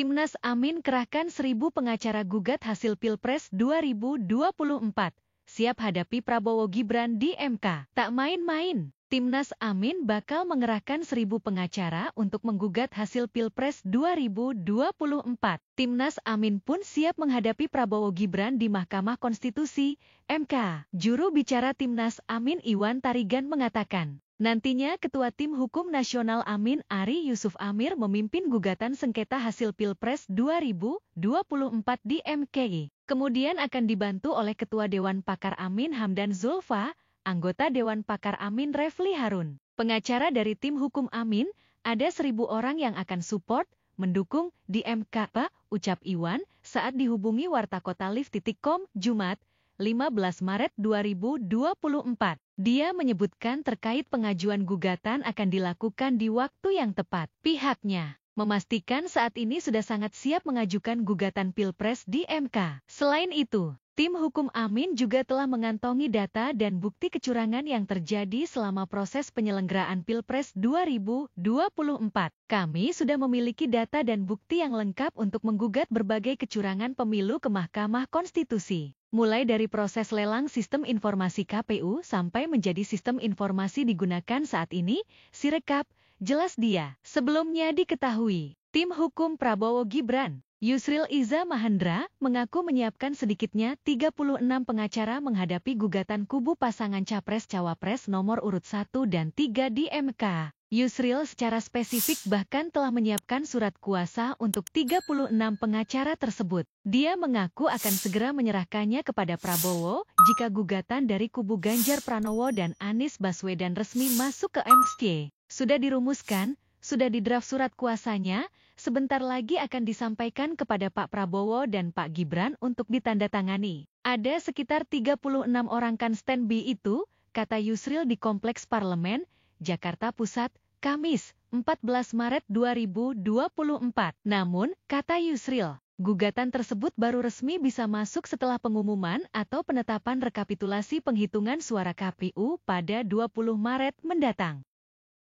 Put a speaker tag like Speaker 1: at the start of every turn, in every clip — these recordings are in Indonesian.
Speaker 1: Timnas Amin kerahkan 1.000 pengacara gugat hasil Pilpres 2024. Siap hadapi Prabowo Gibran di MK. Tak main-main, Timnas Amin bakal mengerahkan 1.000 pengacara untuk menggugat hasil Pilpres 2024. Timnas Amin pun siap menghadapi Prabowo Gibran di Mahkamah Konstitusi, MK. Juru bicara Timnas Amin Iwan Tarigan mengatakan, nantinya Ketua Tim Hukum Nasional Amin Ari Yusuf Amir memimpin gugatan sengketa hasil Pilpres 2024 di MKI. Kemudian akan dibantu oleh Ketua Dewan Pakar Amin Hamdan Zulfa, anggota Dewan Pakar Amin Refli Harun. Pengacara dari tim hukum Amin, ada 1.000 orang yang akan support, mendukung di MK, ucap Iwan saat dihubungi wartakota.live.com Jumat, 15 Maret 2024. Dia menyebutkan terkait pengajuan gugatan akan dilakukan di waktu yang tepat. Pihaknya memastikan saat ini sudah sangat siap mengajukan gugatan Pilpres di MK. Selain itu, tim hukum Amin juga telah mengantongi data dan bukti kecurangan yang terjadi selama proses penyelenggaraan Pilpres 2024. Kami sudah memiliki data dan bukti yang lengkap untuk menggugat berbagai kecurangan pemilu ke Mahkamah Konstitusi. Mulai dari proses lelang sistem informasi KPU sampai menjadi sistem informasi digunakan saat ini, Sirekap, jelas dia. Sebelumnya diketahui, tim hukum Prabowo Gibran, Yusril Iza Mahendra, mengaku menyiapkan sedikitnya 36 pengacara menghadapi gugatan kubu pasangan Capres-Cawapres nomor urut 1 dan 3 di MK. Yusril secara spesifik bahkan telah menyiapkan surat kuasa untuk 36 pengacara tersebut. Dia mengaku akan segera menyerahkannya kepada Prabowo jika gugatan dari kubu Ganjar Pranowo dan Anies Baswedan resmi masuk ke MK. Sudah dirumuskan, sudah didraft surat kuasanya, sebentar lagi akan disampaikan kepada Pak Prabowo dan Pak Gibran untuk ditandatangani. Ada sekitar 36 orang kan standby itu, kata Yusril di Kompleks Parlemen, Jakarta Pusat, Kamis, 14 Maret 2024. Namun, kata Yusril, gugatan tersebut baru resmi bisa masuk setelah pengumuman atau penetapan rekapitulasi penghitungan suara KPU pada 20 Maret mendatang.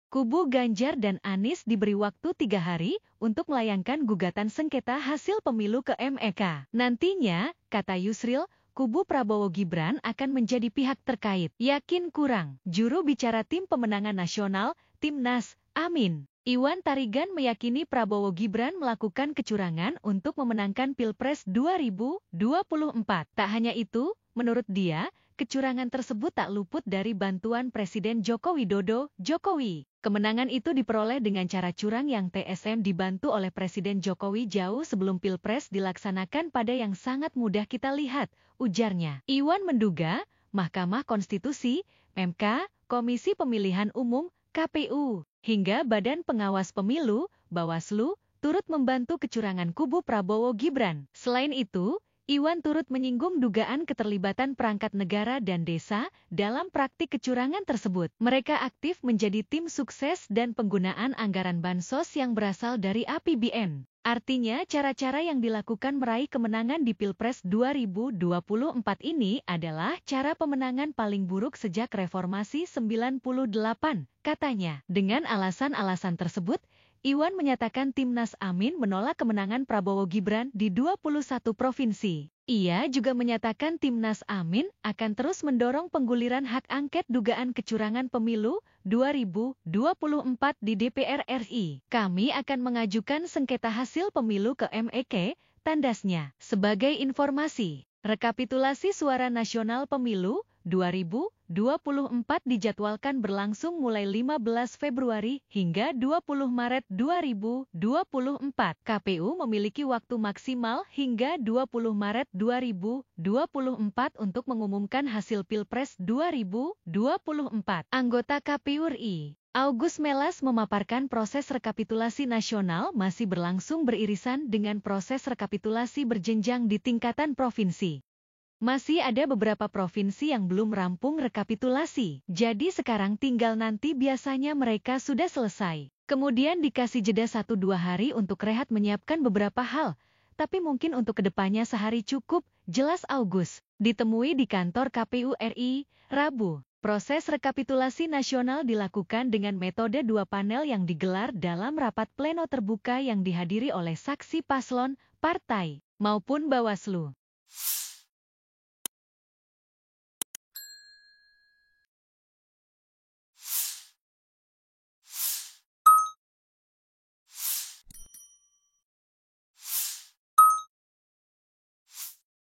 Speaker 1: Kubu Ganjar dan Anies diberi waktu 3 hari untuk melayangkan gugatan sengketa hasil pemilu ke MEK. Nantinya, kata Yusril, kubu Prabowo Gibran akan menjadi pihak terkait. Yakin kurang. Juru bicara tim pemenangan nasional, Timnas Amin, Iwan Tarigan meyakini Prabowo Gibran melakukan kecurangan untuk memenangkan Pilpres 2024. Tak hanya itu, menurut dia, kecurangan tersebut tak luput dari bantuan Presiden Joko Widodo, Jokowi. Kemenangan itu diperoleh dengan cara curang yang TSM dibantu oleh Presiden Jokowi jauh sebelum Pilpres dilaksanakan pada yang sangat mudah kita lihat, ujarnya. Iwan menduga, Mahkamah Konstitusi, MK, Komisi Pemilihan Umum, KPU, hingga Badan Pengawas Pemilu, Bawaslu, turut membantu kecurangan kubu Prabowo Gibran. Selain itu, Iwan turut menyinggung dugaan keterlibatan perangkat negara dan desa dalam praktik kecurangan tersebut. Mereka aktif menjadi tim sukses dan penggunaan anggaran bansos yang berasal dari APBN. Artinya cara-cara yang dilakukan meraih kemenangan di Pilpres 2024 ini adalah cara pemenangan paling buruk sejak reformasi 98, katanya. Dengan alasan-alasan tersebut, Iwan menyatakan Timnas Amin menolak kemenangan Prabowo Gibran di 21 provinsi. Ia juga menyatakan Timnas Amin akan terus mendorong pengguliran hak angket dugaan kecurangan pemilu 2024 di DPR RI. Kami akan mengajukan sengketa hasil pemilu ke MEK, tandasnya. Sebagai informasi, rekapitulasi suara nasional pemilu 2024 dijadwalkan berlangsung mulai 15 Februari hingga 20 Maret 2024. KPU memiliki waktu maksimal hingga 20 Maret 2024 untuk mengumumkan hasil Pilpres 2024. Anggota KPU RI, Agus Melas memaparkan proses rekapitulasi nasional masih berlangsung beririsan dengan proses rekapitulasi berjenjang di tingkatan provinsi. Masih ada beberapa provinsi yang belum rampung rekapitulasi. Jadi sekarang tinggal nanti biasanya mereka sudah selesai. Kemudian dikasih jeda 1-2 hari untuk rehat menyiapkan beberapa hal. Tapi mungkin untuk kedepannya sehari cukup, jelas Agus. Ditemui di kantor KPU RI, Rabu, Proses rekapitulasi nasional dilakukan dengan metode dua panel yang digelar dalam rapat pleno terbuka yang dihadiri oleh saksi paslon, partai, maupun Bawaslu.